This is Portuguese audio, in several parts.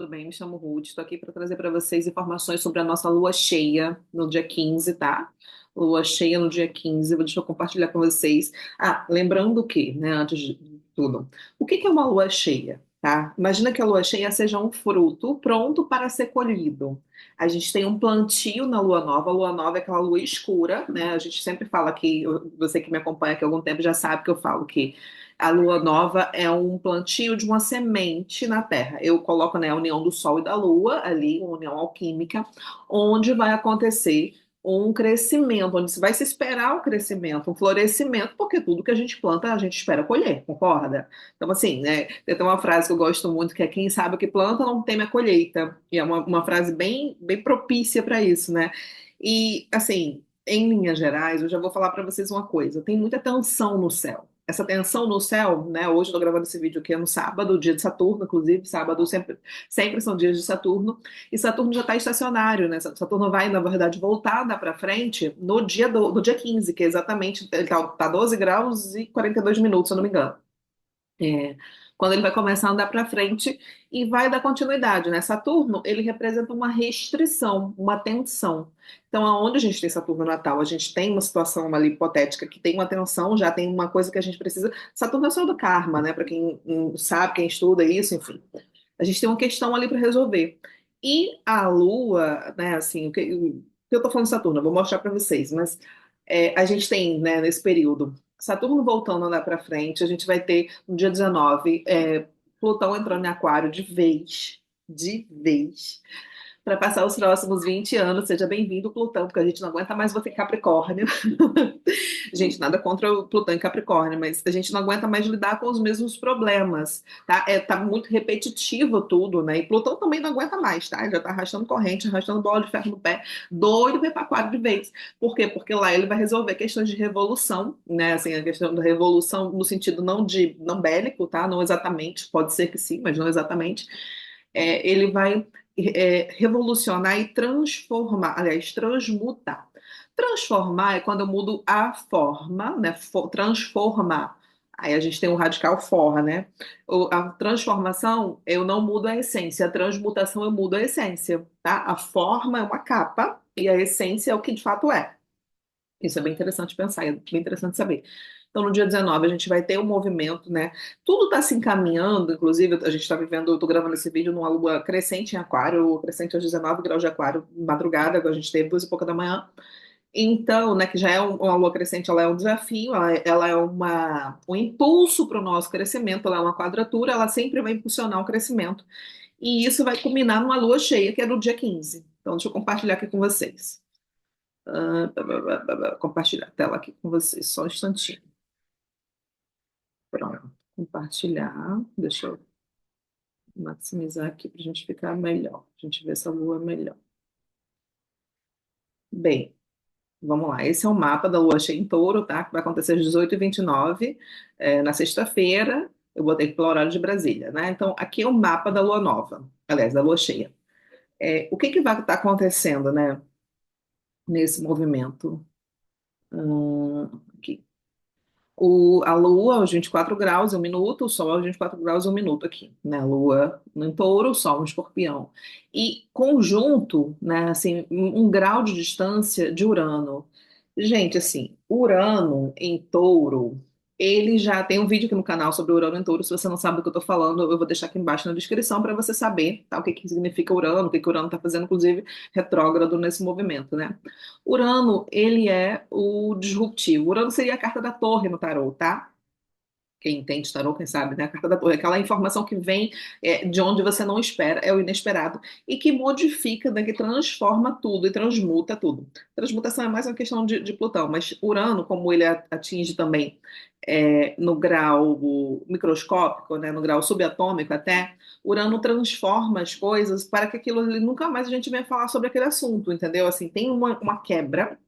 Tudo bem? Me chamo Ruth, estou aqui para trazer para vocês informações sobre a nossa lua cheia no dia 15, tá? Lua cheia no dia 15, deixa eu compartilhar com vocês. Ah, lembrando que, né, antes de tudo, o que que é uma lua cheia, tá? Imagina que a lua cheia seja um fruto pronto para ser colhido. A gente tem um plantio na lua nova. A lua nova é aquela lua escura, né? A gente sempre fala que, você que me acompanha aqui há algum tempo já sabe que eu falo que a lua nova é um plantio de uma semente na Terra. Eu coloco, né, a união do Sol e da Lua ali, uma união alquímica, onde vai acontecer um crescimento, onde vai se esperar o crescimento, um florescimento, porque tudo que a gente planta, a gente espera colher, concorda? Então, assim, né, tem até uma frase que eu gosto muito, que é quem sabe o que planta não teme a colheita. E é uma frase bem propícia para isso, né? E, assim, em linhas gerais, eu já vou falar para vocês uma coisa: tem muita tensão no céu. Essa tensão no céu, né? Hoje eu tô gravando esse vídeo aqui no sábado, dia de Saturno, inclusive, sábado sempre são dias de Saturno, e Saturno já está estacionário, né? Saturno vai, na verdade, voltar, andar para frente no dia 15, que é exatamente, ele tá 12 graus e 42 minutos, se eu não me engano. É, quando ele vai começar a andar para frente e vai dar continuidade, né? Saturno, ele representa uma restrição, uma tensão. Então, aonde a gente tem Saturno natal, a gente tem uma situação ali hipotética que tem uma tensão, já tem uma coisa que a gente precisa. Saturno é o céu do karma, né? Para quem sabe, quem estuda isso, enfim. A gente tem uma questão ali para resolver. E a Lua, né? Assim, o que eu tô falando de Saturno, eu vou mostrar para vocês, mas a gente tem, né, nesse período. Saturno voltando a andar para frente, a gente vai ter no dia 19, Plutão entrando em Aquário de vez para passar os próximos 20 anos. Seja bem-vindo, Plutão, porque a gente não aguenta mais você em Capricórnio. Gente, nada contra o Plutão em Capricórnio, mas a gente não aguenta mais lidar com os mesmos problemas, tá? Tá muito repetitivo tudo, né? E Plutão também não aguenta mais, tá? Já tá arrastando corrente, arrastando bola de ferro no pé, doido para Aquário de vez. Por quê? Porque lá ele vai resolver questões de revolução, né? Assim, a questão da revolução no sentido não bélico, tá? Não exatamente, pode ser que sim, mas não exatamente. Ele vai revolucionar e transformar, aliás, transmutar. Transformar é quando eu mudo a forma, né? Transformar. Aí a gente tem o radical for, né? A transformação, eu não mudo a essência. A transmutação, eu mudo a essência, tá? A forma é uma capa e a essência é o que de fato é. Isso é bem interessante pensar, é bem interessante saber. Então, no dia 19, a gente vai ter um movimento, né? Tudo está se encaminhando, inclusive, a gente está vivendo, eu estou gravando esse vídeo numa lua crescente em Aquário, crescente aos 19 graus de Aquário, madrugada, agora a gente teve 2 e pouca da manhã. Então, né, que já é uma lua crescente, ela é um desafio, ela é um impulso para o nosso crescimento, ela é uma quadratura, ela sempre vai impulsionar o crescimento. E isso vai culminar numa lua cheia, que é no dia 15. Então, deixa eu compartilhar aqui com vocês. Compartilhar a tela aqui com vocês, só um instantinho. Pronto, compartilhar. Deixa eu maximizar aqui para a gente ficar melhor. A gente ver essa lua melhor. Bem, vamos lá. Esse é o mapa da lua cheia em Touro, tá? Que vai acontecer às 18h29, na sexta-feira. Eu botei pelo horário de Brasília, né? Então, aqui é o mapa da lua nova, aliás, da lua cheia. O que que vai estar acontecendo, né? Nesse movimento? Aqui. A Lua aos 24 graus, 1 minuto, o Sol aos 24 graus, 1 minuto aqui, né? A Lua no Touro, o Sol no Escorpião. E conjunto, né? Assim, um grau de distância de Urano. Gente, assim, Urano em Touro, ele já tem um vídeo aqui no canal sobre Urano em Touro. Se você não sabe do que eu tô falando, eu vou deixar aqui embaixo na descrição para você saber, tá? O que que significa Urano, o que que Urano está fazendo, inclusive, retrógrado nesse movimento, né? Urano, ele é o disruptivo. Urano seria a carta da torre no tarô, tá? Quem entende tarô, quem sabe, né? A carta da torre, aquela informação que vem de onde você não espera, é o inesperado, e que modifica, né, que transforma tudo e transmuta tudo. Transmutação é mais uma questão de Plutão, mas Urano, como ele atinge também no grau microscópico, né, no grau subatômico até, Urano transforma as coisas para que aquilo ali, nunca mais a gente venha falar sobre aquele assunto, entendeu? Assim, tem uma quebra.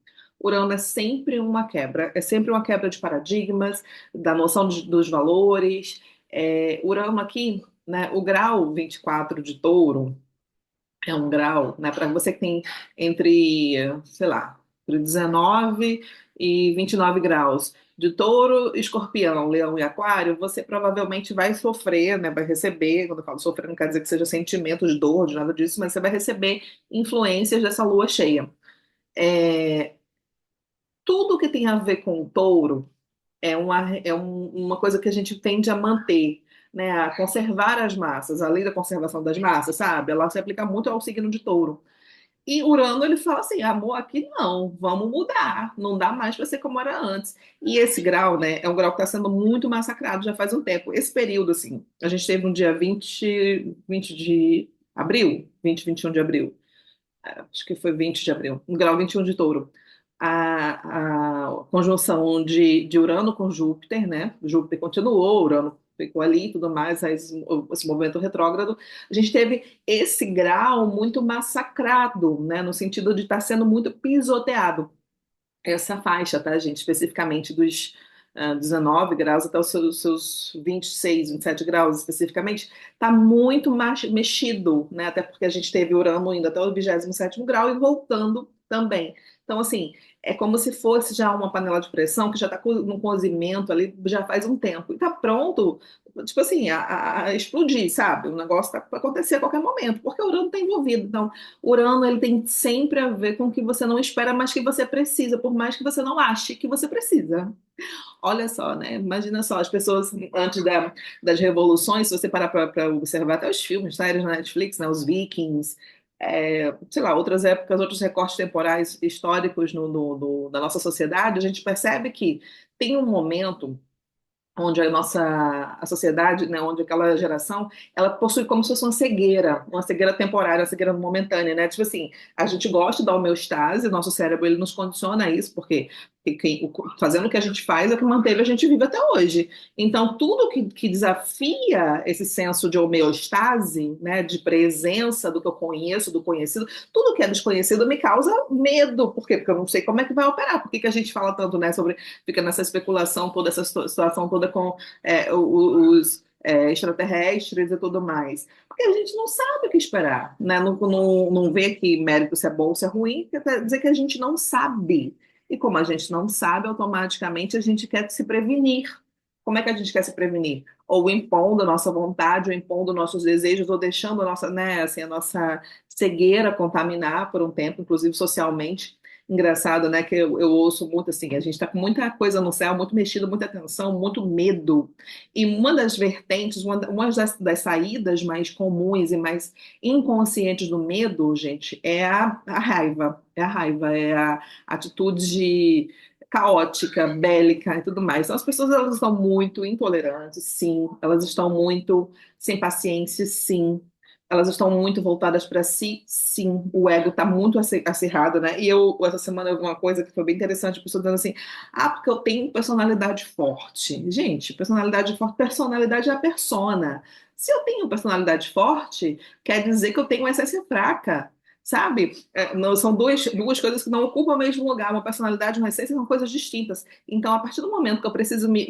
Urano é sempre uma quebra de paradigmas, da noção dos valores. Urano aqui, né, o grau 24 de Touro é um grau, né, para você que tem entre, sei lá, entre 19 e 29 graus. De touro, escorpião, leão e aquário, você provavelmente vai sofrer, né? Vai receber, quando eu falo sofrer, não quer dizer que seja sentimento de dor, de nada disso, mas você vai receber influências dessa lua cheia. É, tudo que tem a ver com o touro uma coisa que a gente tende a manter, né? A conservar as massas, a lei da conservação das massas, sabe? Ela se aplica muito ao signo de touro. E Urano, ele fala assim, amor, aqui não, vamos mudar, não dá mais para ser como era antes. E esse grau, né, é um grau que está sendo muito massacrado já faz um tempo. Esse período, assim, a gente teve no dia 20 de abril, 21 de abril, acho que foi 20 de abril, no grau 21 de touro. A conjunção de Urano com Júpiter, né? Júpiter continuou, Urano ficou ali e tudo mais, aí esse movimento retrógrado. A gente teve esse grau muito massacrado, né? No sentido de estar sendo muito pisoteado. Essa faixa, tá, gente? Especificamente dos 19 graus até os seus 26, 27 graus, especificamente, está muito mexido, né? Até porque a gente teve Urano indo até o 27º grau e voltando também. Então, assim, é como se fosse já uma panela de pressão que já está no cozimento ali já faz um tempo. E está pronto, tipo assim, a explodir, sabe? O negócio está para acontecer a qualquer momento, porque o Urano está envolvido. Então, Urano, ele tem sempre a ver com o que você não espera, mas que você precisa, por mais que você não ache que você precisa. Olha só, né? Imagina só, as pessoas antes das revoluções, se você parar para observar até os filmes, séries na Netflix, né? Os Vikings, sei lá, outras épocas, outros recortes temporais históricos da nossa sociedade, a gente percebe que tem um momento onde a sociedade, né, onde aquela geração, ela possui como se fosse uma cegueira temporária, uma cegueira momentânea, né? Tipo assim, a gente gosta da homeostase, nosso cérebro ele nos condiciona a isso, porque fazendo o que a gente faz é o que manteve a gente vivo até hoje. Então, tudo que desafia esse senso de homeostase, né, de presença do que eu conheço, do conhecido, tudo que é desconhecido me causa medo. Por quê? Porque eu não sei como é que vai operar. Por que que a gente fala tanto, né, sobre fica nessa especulação toda, essa situação toda com os extraterrestres e tudo mais. Porque a gente não sabe o que esperar, né? Não vê que mérito se é bom ou se é ruim, quer dizer que a gente não sabe. E como a gente não sabe, automaticamente a gente quer se prevenir. Como é que a gente quer se prevenir? Ou impondo a nossa vontade, ou impondo nossos desejos, ou deixando a nossa, né, assim, a nossa cegueira contaminar por um tempo, inclusive socialmente. Engraçado, né? Que eu ouço muito assim, a gente está com muita coisa no céu, muito mexido, muita tensão, muito medo. E uma das vertentes, uma das saídas mais comuns e mais inconscientes do medo, gente, é a raiva. É a raiva, é a atitude caótica, bélica e tudo mais. Então, as pessoas elas estão muito intolerantes, sim. Elas estão muito sem paciência, sim. Elas estão muito voltadas para si, sim. O ego está muito acirrado, né? E essa semana, eu vi uma coisa que foi bem interessante, a pessoa dizendo assim: ah, porque eu tenho personalidade forte. Gente, personalidade forte, personalidade é a persona. Se eu tenho personalidade forte, quer dizer que eu tenho uma essência fraca. Sabe? Não, são duas coisas que não ocupam o mesmo lugar. Uma personalidade e uma essência são coisas distintas. Então, a partir do momento que eu preciso me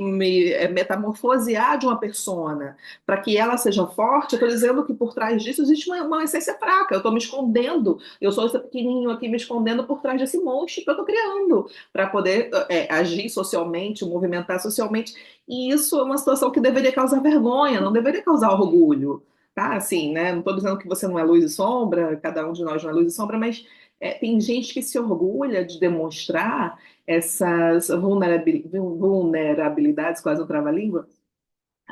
metamorfosear de uma persona para que ela seja forte, eu estou dizendo que por trás disso existe uma essência fraca. Eu estou me escondendo. Eu sou esse pequenininho aqui me escondendo por trás desse monstro que eu estou criando para poder agir socialmente, movimentar socialmente. E isso é uma situação que deveria causar vergonha, não deveria causar orgulho. Tá, assim, né? Não estou dizendo que você não é luz e sombra, cada um de nós não é luz e sombra, mas tem gente que se orgulha de demonstrar essas vulnerabilidades, quase um trava-língua,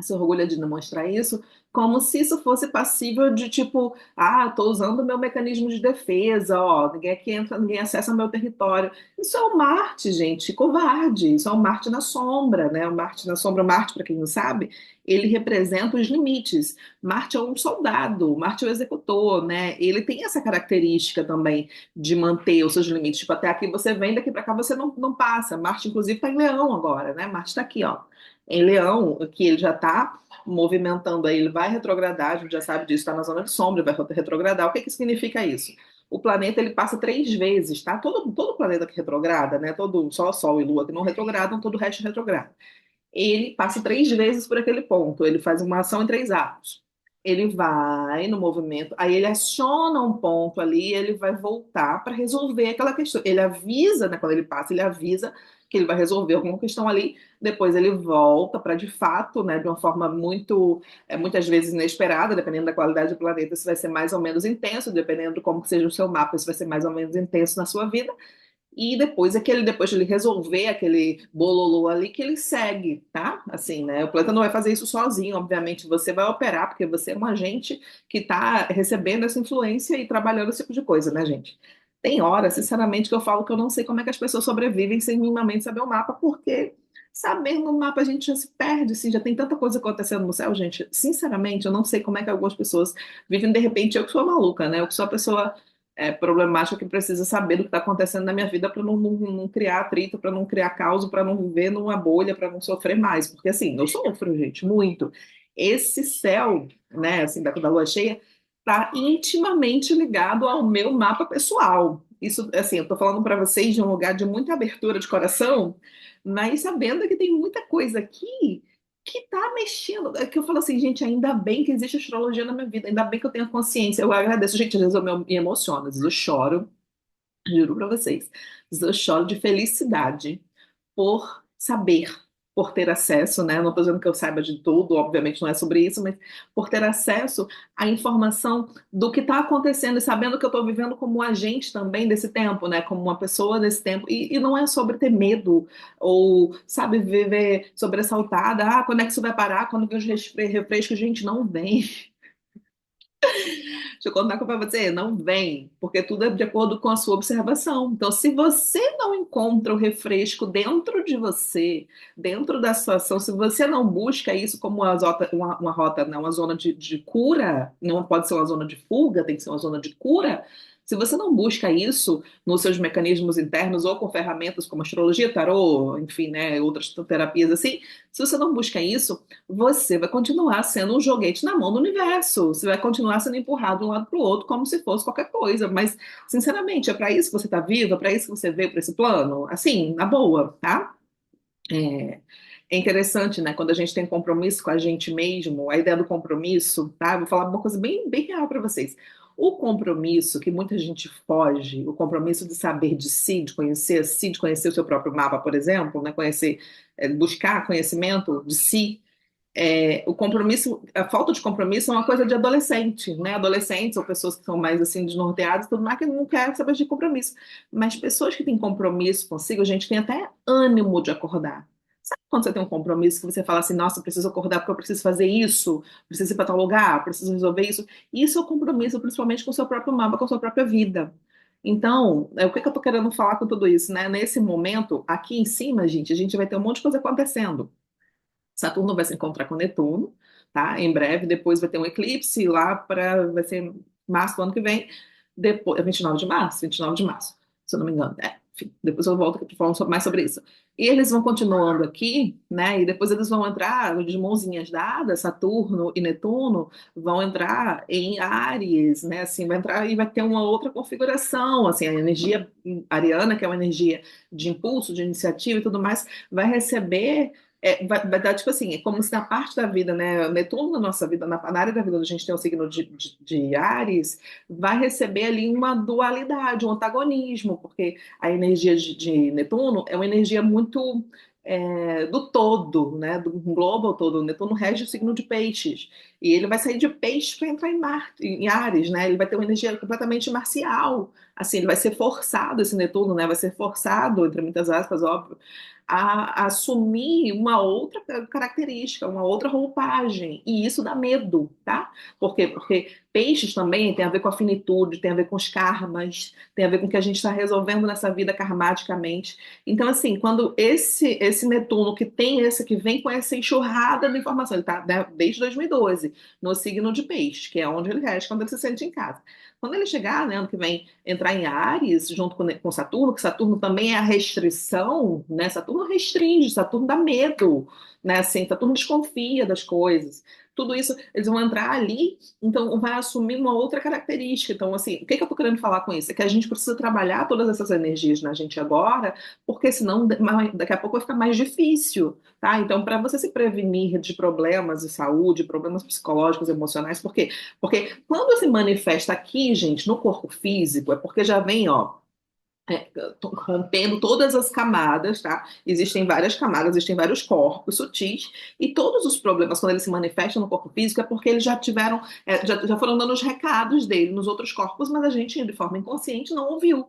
se orgulha de demonstrar isso, como se isso fosse passível de tipo, ah, tô usando o meu mecanismo de defesa, ó, ninguém aqui entra, ninguém acessa meu território. Isso é o Marte, gente, covarde. Isso é o Marte na sombra, né? O Marte na sombra, o Marte, para quem não sabe, ele representa os limites. Marte é um soldado, Marte é o executor, né? Ele tem essa característica também de manter os seus limites. Tipo, até aqui você vem, daqui para cá você não passa. Marte, inclusive, está em Leão agora, né? Marte está aqui, ó em Leão, que ele já está movimentando aí, ele vai retrogradar, a gente já sabe disso, está na zona de sombra, vai retrogradar. O que que significa isso? O planeta ele passa 3 vezes, tá? Todo planeta que retrograda, né? Todo só Sol e Lua que não retrogradam, todo o resto retrograda. Ele passa 3 vezes por aquele ponto. Ele faz uma ação em 3 atos. Ele vai no movimento, aí ele aciona um ponto ali, ele vai voltar para resolver aquela questão. Ele avisa, né, quando ele passa, ele avisa que ele vai resolver alguma questão ali, depois ele volta para de fato, né, de uma forma muito, muitas vezes inesperada, dependendo da qualidade do planeta, isso vai ser mais ou menos intenso, dependendo de como que seja o seu mapa, isso vai ser mais ou menos intenso na sua vida. E depois, depois de ele resolver aquele bololô ali, que ele segue, tá? Assim, né? O planeta não vai fazer isso sozinho, obviamente. Você vai operar, porque você é um agente que está recebendo essa influência e trabalhando esse tipo de coisa, né, gente? Tem hora, sinceramente, que eu falo que eu não sei como é que as pessoas sobrevivem sem minimamente saber o mapa, porque sabendo o mapa a gente já se perde, assim, já tem tanta coisa acontecendo no céu, gente. Sinceramente, eu não sei como é que algumas pessoas vivem, de repente, eu que sou maluca, né? Eu que sou a pessoa problemática que precisa saber do que está acontecendo na minha vida para não criar atrito, para não criar caos, para não viver numa bolha, para não sofrer mais. Porque assim, eu sofro, gente, muito. Esse céu, né, assim, da lua cheia, está intimamente ligado ao meu mapa pessoal. Isso, assim, eu estou falando para vocês de um lugar de muita abertura de coração, mas sabendo que tem muita coisa aqui que tá mexendo. É que eu falo assim, gente, ainda bem que existe astrologia na minha vida, ainda bem que eu tenho consciência. Eu agradeço, gente, às vezes me emociono, às vezes eu choro, juro pra vocês. Às vezes eu choro de felicidade por saber, por ter acesso, né? Não estou dizendo que eu saiba de tudo, obviamente não é sobre isso, mas por ter acesso à informação do que está acontecendo e sabendo que eu estou vivendo como um agente também desse tempo, né? Como uma pessoa desse tempo. E não é sobre ter medo ou, sabe, viver sobressaltada. Ah, quando é que isso vai parar? Quando vem os refrescos, gente, não vem. Deixa eu contar para você, não vem, porque tudo é de acordo com a sua observação. Então, se você não encontra o refresco dentro de você, dentro da situação, se você não busca isso como uma rota, não, uma zona de cura, não pode ser uma zona de fuga, tem que ser uma zona de cura. Se você não busca isso nos seus mecanismos internos ou com ferramentas como astrologia, tarô, enfim, né, outras terapias assim, se você não busca isso, você vai continuar sendo um joguete na mão do universo. Você vai continuar sendo empurrado de um lado para o outro como se fosse qualquer coisa. Mas, sinceramente, é para isso que você está vivo? É para isso que você veio para esse plano? Assim, na boa, tá? É, é interessante, né? Quando a gente tem compromisso com a gente mesmo, a ideia do compromisso, tá? Vou falar uma coisa bem, bem real para vocês. O compromisso que muita gente foge, o compromisso de saber de si, de conhecer o seu próprio mapa, por exemplo, né? Conhecer, buscar conhecimento de si, o compromisso, a falta de compromisso é uma coisa de adolescente, né? Adolescentes ou pessoas que são mais assim desnorteadas, tudo mais que não quer saber de compromisso. Mas pessoas que têm compromisso consigo, a gente tem até ânimo de acordar. Sabe quando você tem um compromisso que você fala assim, nossa, eu preciso acordar porque eu preciso fazer isso, preciso ir para tal lugar, preciso resolver isso. Isso é o compromisso, principalmente com o seu próprio mapa, com a sua própria vida. Então, o que que eu tô querendo falar com tudo isso, né? Nesse momento, aqui em cima, gente, a gente vai ter um monte de coisa acontecendo. Saturno vai se encontrar com Netuno, tá? Em breve, depois vai ter um eclipse lá para vai ser março do ano que vem, depois, é 29 de março, 29 de março, se eu não me engano. Enfim, depois eu volto aqui falando mais sobre isso. E eles vão continuando aqui, né? E depois eles vão entrar de mãozinhas dadas, Saturno e Netuno vão entrar em Áries, né? Assim, vai entrar e vai ter uma outra configuração, assim, a energia ariana, que é uma energia de impulso, de iniciativa e tudo mais, vai receber vai dar, tipo assim, é como se na parte da vida, né? Netuno na nossa vida, na área da vida, onde a gente tem o signo de Áries, vai receber ali uma dualidade, um antagonismo, porque a energia de Netuno é uma energia muito do todo, né? Do global todo. O Netuno rege o signo de Peixes. E ele vai sair de Peixes para entrar em Áries, né? Ele vai ter uma energia completamente marcial. Assim, ele vai ser forçado, esse Netuno, né? Vai ser forçado, entre muitas aspas, óbvio, a assumir uma outra característica, uma outra roupagem. E isso dá medo, tá? Por quê? Porque peixes também tem a ver com a finitude, tem a ver com os karmas, tem a ver com o que a gente está resolvendo nessa vida karmaticamente. Então, assim, quando esse Netuno que tem esse, que vem com essa enxurrada de informação, ele está desde 2012, no signo de peixes, que é onde ele rege quando ele se sente em casa. Quando ele chegar, né, ano que vem, entrar em Áries, junto com Saturno, que Saturno também é a restrição, né? Saturno restringe, Saturno dá medo, né? Assim, Saturno desconfia das coisas. tudo isso, eles vão entrar ali, então vai assumir uma outra característica. Então, assim, o que que eu tô querendo falar com isso? É que a gente precisa trabalhar todas essas energias na gente agora, porque senão daqui a pouco vai ficar mais difícil, tá? Então, para você se prevenir de problemas de saúde, problemas psicológicos, emocionais, por quê? Porque quando se manifesta aqui, gente, no corpo físico, é porque já vem, ó, rompendo todas as camadas, tá? Existem várias camadas, existem vários corpos sutis, e todos os problemas, quando eles se manifestam no corpo físico, é porque eles já tiveram, já foram dando os recados dele nos outros corpos, mas a gente, de forma inconsciente, não ouviu.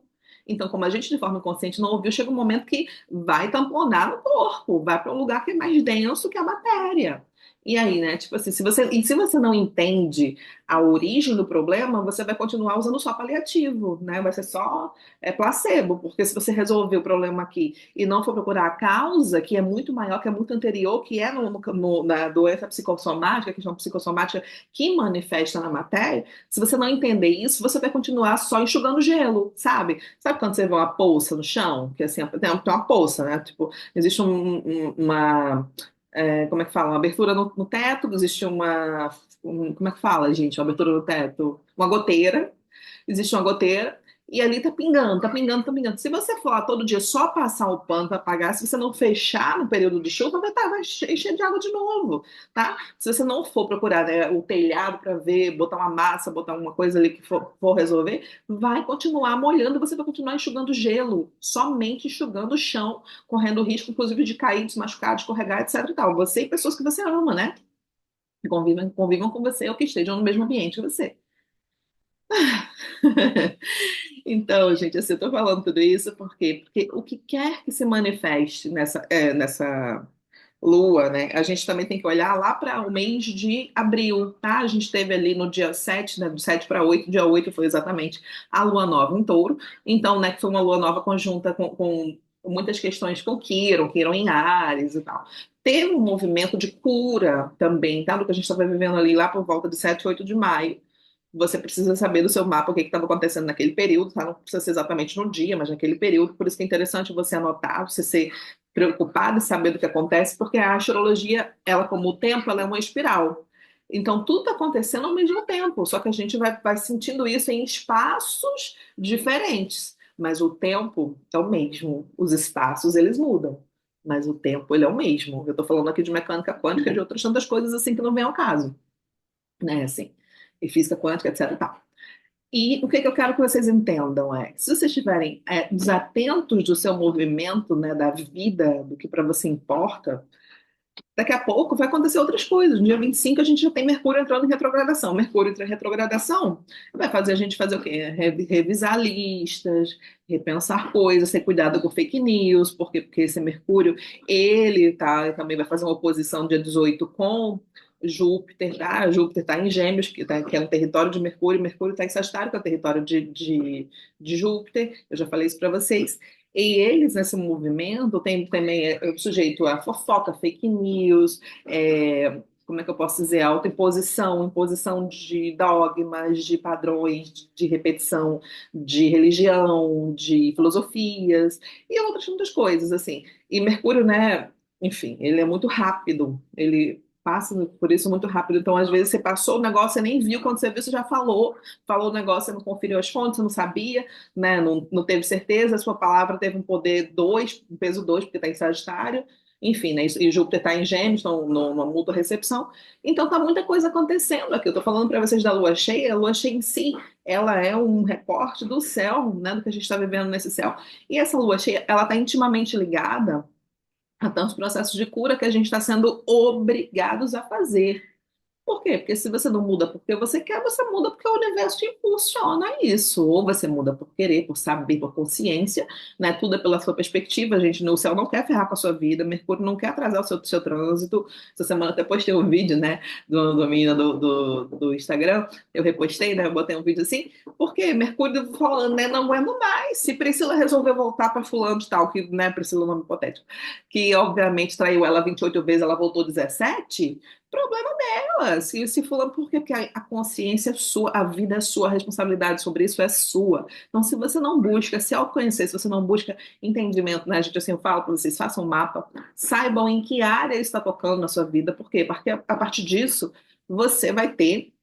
Então, como a gente, de forma inconsciente, não ouviu, chega um momento que vai tamponar no corpo, vai para um lugar que é mais denso que a matéria. E aí, né? Tipo assim, se você não entende a origem do problema, você vai continuar usando só paliativo, né? Vai ser só placebo, porque se você resolver o problema aqui e não for procurar a causa, que é muito maior, que é muito anterior, que é na doença psicossomática, a questão psicossomática que manifesta na matéria, se você não entender isso, você vai continuar só enxugando gelo, sabe? Sabe quando você vê uma poça no chão? Que assim, tem uma poça, né? Tipo, existe uma. Como é que fala? Uma abertura no teto, existe como é que fala, gente? Uma abertura no teto? Uma goteira, existe uma goteira, e ali tá pingando, tá pingando, tá pingando. Se você for lá todo dia só passar o pano para apagar, se você não fechar no período de chuva, vai encher de água de novo, tá? Se você não for procurar, né, o telhado para ver, botar uma massa, botar uma coisa ali que for resolver, vai continuar molhando, você vai continuar enxugando gelo, somente enxugando o chão, correndo o risco, inclusive, de cair, de se machucar, de escorregar, etc e tal. Você e pessoas que você ama, né? Que convivam com você ou que estejam no mesmo ambiente que você. Então, gente, assim, eu tô falando tudo isso porque o que quer que se manifeste nessa lua, né? A gente também tem que olhar lá para o mês de abril, tá? A gente teve ali no dia 7, né? Do 7 para 8, dia 8 foi exatamente a lua nova em touro. Então, né, que foi uma lua nova conjunta com muitas questões com Quiron em Áries e tal. Teve um movimento de cura também, tá? Do que a gente estava vivendo ali lá por volta de 7, 8 de maio. Você precisa saber do seu mapa o que estava acontecendo naquele período, tá? Não precisa ser exatamente no dia, mas naquele período. Por isso que é interessante você anotar, você ser preocupado em saber do que acontece, porque a astrologia, ela como o tempo, ela é uma espiral. Então, tudo está acontecendo ao mesmo tempo, só que a gente vai sentindo isso em espaços diferentes. Mas o tempo é o mesmo. Os espaços, eles mudam. Mas o tempo, ele é o mesmo. Eu estou falando aqui de mecânica quântica e de outras tantas coisas assim que não vem ao caso, né? Assim, e física quântica, etc. E tal. E o que eu quero que vocês entendam é, se vocês estiverem desatentos do seu movimento, né, da vida, do que para você importa, daqui a pouco vai acontecer outras coisas. No dia 25 a gente já tem Mercúrio entrando em retrogradação. Mercúrio entra em retrogradação vai fazer a gente fazer o quê? Revisar listas, repensar coisas, ter cuidado com fake news, porque esse Mercúrio, ele também vai fazer uma oposição dia 18 com Júpiter, tá? Júpiter está em Gêmeos, que é um território de Mercúrio, Mercúrio está em Sagitário, que é o território de Júpiter, eu já falei isso para vocês. E eles, nesse movimento, tem também sujeito a fofoca, fake news, como é que eu posso dizer, autoimposição, imposição de dogmas, de padrões, de repetição de religião, de filosofias e outras muitas coisas, assim. E Mercúrio, né, enfim, ele é muito rápido, ele passa por isso muito rápido. Então, às vezes, você passou o negócio, você nem viu, quando você viu, você já falou o negócio, você não conferiu as fontes, você não sabia, né? Não teve certeza, a sua palavra teve um poder 2, um peso 2 porque está em Sagitário, enfim, né? E Júpiter está em Gêmeos, então numa mútua recepção. Então tá muita coisa acontecendo aqui. Eu tô falando para vocês da lua cheia, a lua cheia em si, ela é um recorte do céu, né? Do que a gente está vivendo nesse céu. E essa lua cheia, ela está intimamente ligada a tantos processos de cura que a gente está sendo obrigados a fazer. Por quê? Porque se você não muda porque você quer, você muda porque o universo te impulsiona a isso. Ou você muda por querer, por saber, por consciência, né? Tudo é pela sua perspectiva, gente. O céu não quer ferrar com a sua vida, Mercúrio não quer atrasar o seu trânsito. Essa semana até postei um vídeo, né, do menino do Instagram. Eu repostei, né? Eu botei um vídeo assim, porque Mercúrio falando, né? Não aguento mais. Se Priscila resolver voltar para fulano de tal, que, né, Priscila é um nome hipotético, que obviamente traiu ela 28 vezes, ela voltou 17. Ela, se fulano, por quê? Porque a consciência é sua, a vida é sua, a responsabilidade sobre isso é sua. Então, se você não busca se autoconhecer, se você não busca entendimento, né? Gente, assim, eu falo para vocês, façam um mapa, saibam em que área está tocando na sua vida, por quê? Porque a partir disso, você vai ter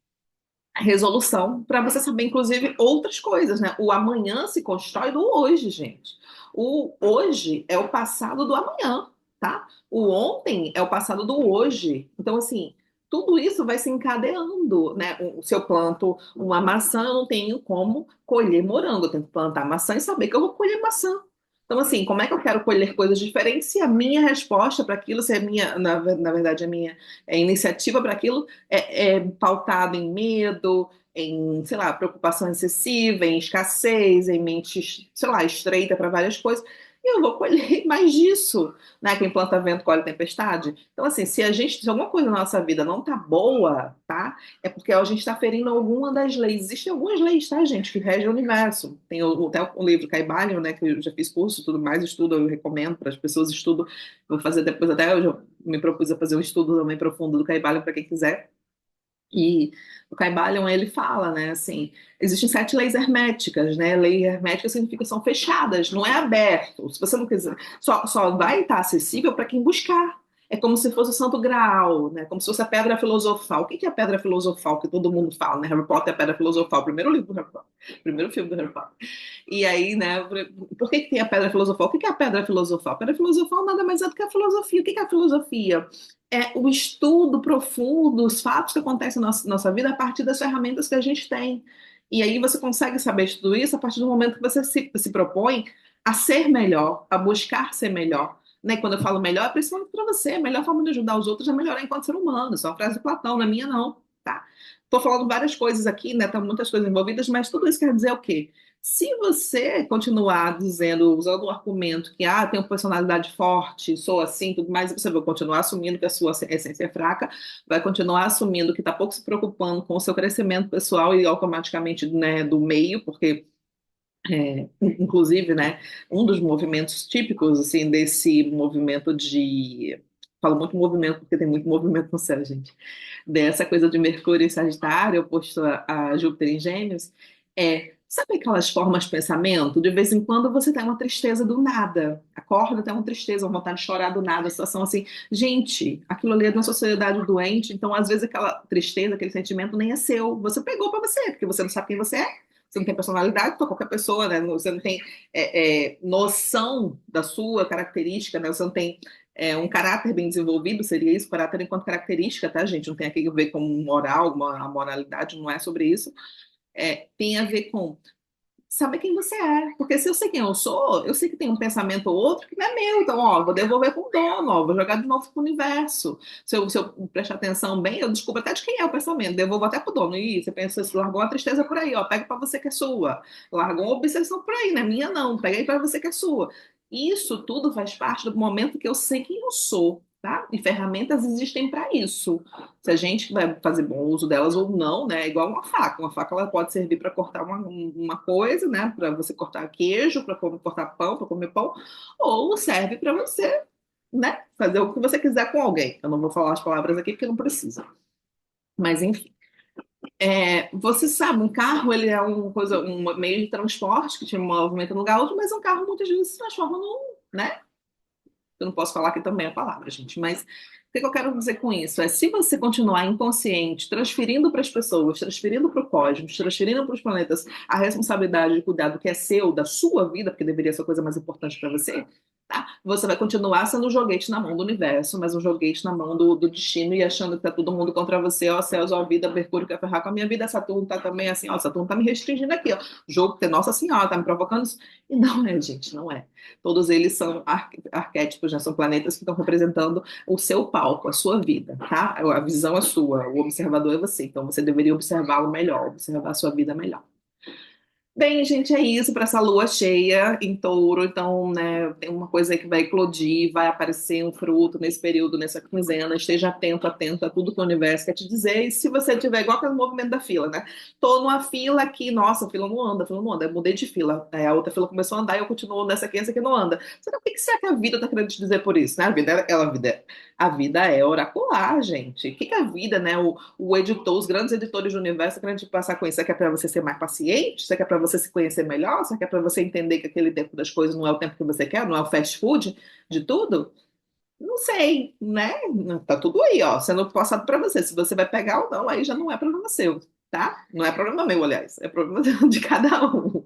resolução para você saber, inclusive, outras coisas, né? O amanhã se constrói do hoje, gente. O hoje é o passado do amanhã, tá? O ontem é o passado do hoje. Então, assim, tudo isso vai se encadeando, né? Se eu planto uma maçã, eu não tenho como colher morango. Eu tenho que plantar maçã e saber que eu vou colher maçã. Então, assim, como é que eu quero colher coisas diferentes se a minha resposta para aquilo, se a minha, na verdade, a minha iniciativa para aquilo é pautado em medo, em, sei lá, preocupação excessiva, em escassez, em mente, sei lá, estreita para várias coisas. E eu vou colher mais disso, né? Quem planta vento colhe tempestade. Então, assim, se alguma coisa na nossa vida não tá boa, tá? É porque a gente está ferindo alguma das leis. Existem algumas leis, tá, gente, que regem o universo. Tem até o livro Caibalion, né, que eu já fiz curso, tudo mais, estudo, eu recomendo para as pessoas, estudo. Vou fazer depois, até eu já me propus a fazer um estudo também profundo do Caibalion para quem quiser. E o Caibalion, ele fala, né, assim, existem 7 leis herméticas, né, lei hermética significa que são fechadas, não é aberto, se você não quiser, só vai estar acessível para quem buscar, é como se fosse o Santo Graal, né, como se fosse a Pedra Filosofal. O que que é a Pedra Filosofal, que todo mundo fala, né, Harry Potter é a Pedra Filosofal, o primeiro livro do Harry Potter, primeiro filme do Harry Potter. E aí, né, por que que tem a Pedra Filosofal? O que que é a Pedra Filosofal? A Pedra Filosofal nada mais é do que a filosofia. O que que é a filosofia? É o estudo profundo dos fatos que acontecem na nossa vida a partir das ferramentas que a gente tem. E aí você consegue saber de tudo isso a partir do momento que você se propõe a ser melhor, a buscar ser melhor. Né? Quando eu falo melhor, é principalmente para você. A melhor forma de ajudar os outros é melhorar enquanto ser humano. Isso é uma frase de Platão, não é minha, não. Tá? Estou falando várias coisas aqui, né? Tem muitas coisas envolvidas, mas tudo isso quer dizer o quê? Se você continuar dizendo, usando o argumento que tenho personalidade forte, sou assim, tudo mais, você vai continuar assumindo que a sua essência é fraca, vai continuar assumindo que está pouco se preocupando com o seu crescimento pessoal e automaticamente, né, do meio, porque inclusive, né, um dos movimentos típicos assim desse movimento de falo muito movimento porque tem muito movimento no céu, gente. Dessa coisa de Mercúrio em Sagitário, oposto a Júpiter em Gêmeos, sabe aquelas formas de pensamento? De vez em quando você tem uma tristeza do nada, acorda, tem uma tristeza, uma vontade de chorar do nada, a situação assim, gente, aquilo ali é de uma sociedade doente, então às vezes aquela tristeza, aquele sentimento nem é seu, você pegou pra você, porque você não sabe quem você é. Você não tem personalidade para qualquer pessoa, né? Você não tem noção da sua característica, né? Você não tem um caráter bem desenvolvido, seria isso, caráter enquanto característica, tá, gente? Não tem aqui a ver com moral, a moralidade não é sobre isso. Tem a ver com saber quem você é. Porque se eu sei quem eu sou, eu sei que tem um pensamento ou outro que não é meu. Então, ó, vou devolver para o dono, ó, vou jogar de novo para o universo. Se eu prestar atenção bem, eu descubro até de quem é o pensamento, devolvo até para o dono. E você pensa, se largou uma tristeza por aí, ó, pega para você que é sua. Largou uma obsessão por aí, não é minha não, pega aí para você que é sua. Isso tudo faz parte do momento que eu sei quem eu sou. Tá? E ferramentas existem para isso. Se a gente vai fazer bom uso delas ou não, né? É igual uma faca. Uma faca ela pode servir para cortar uma coisa, né? Para você cortar queijo, para cortar pão, para comer pão, ou serve para você, né? Fazer o que você quiser com alguém. Eu não vou falar as palavras aqui porque não precisa. Mas enfim. Você sabe, um carro ele é um meio de transporte que te movimenta num lugar outro, mas um carro muitas vezes se transforma num, né? Eu não posso falar aqui também a palavra, gente, mas o que eu quero dizer com isso? Se você continuar inconsciente, transferindo para as pessoas, transferindo para o cosmos, transferindo para os planetas a responsabilidade de cuidar do que é seu, da sua vida, porque deveria ser a coisa mais importante para você, tá? Você vai continuar sendo um joguete na mão do universo, mas um joguete na mão do destino e achando que tá todo mundo contra você, ó, céus, ó, vida, Mercúrio quer ferrar com a minha vida, Saturno tá também assim, ó, Saturno tá me restringindo aqui, ó, Júpiter, Nossa Senhora, tá me provocando isso. E não é, gente, não é. Todos eles são arquétipos, né? São planetas que estão representando o seu palco, a sua vida, tá? A visão é sua, o observador é você. Então você deveria observá-lo melhor, observar a sua vida melhor. Bem, gente, é isso para essa lua cheia em touro. Então, né, tem uma coisa aí que vai eclodir, vai aparecer um fruto nesse período, nessa quinzena. Esteja atento, atento a tudo que o universo quer te dizer. E se você tiver igual aquele movimento da fila, né? Tô numa fila aqui, nossa, a fila não anda, a fila não anda. Eu mudei de fila. A outra fila começou a andar e eu continuo nessa aqui, essa aqui não anda. Será, o que que será que a vida tá querendo te dizer por isso, né? A vida é oracular, gente. O que que a vida, né? O editor, os grandes editores do universo querem te passar com isso. Será que é para você ser mais paciente? Será que é para você se conhecer melhor? Será que é para você entender que aquele tempo das coisas não é o tempo que você quer, não é o fast food de tudo? Não sei, né? Tá tudo aí, ó, sendo passado para você. Se você vai pegar ou não, aí já não é problema seu, tá? Não é problema meu, aliás, é problema de cada um.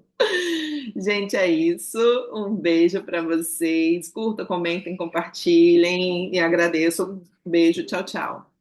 Gente, é isso. Um beijo para vocês. Curta, comentem, compartilhem e agradeço. Um beijo, tchau, tchau.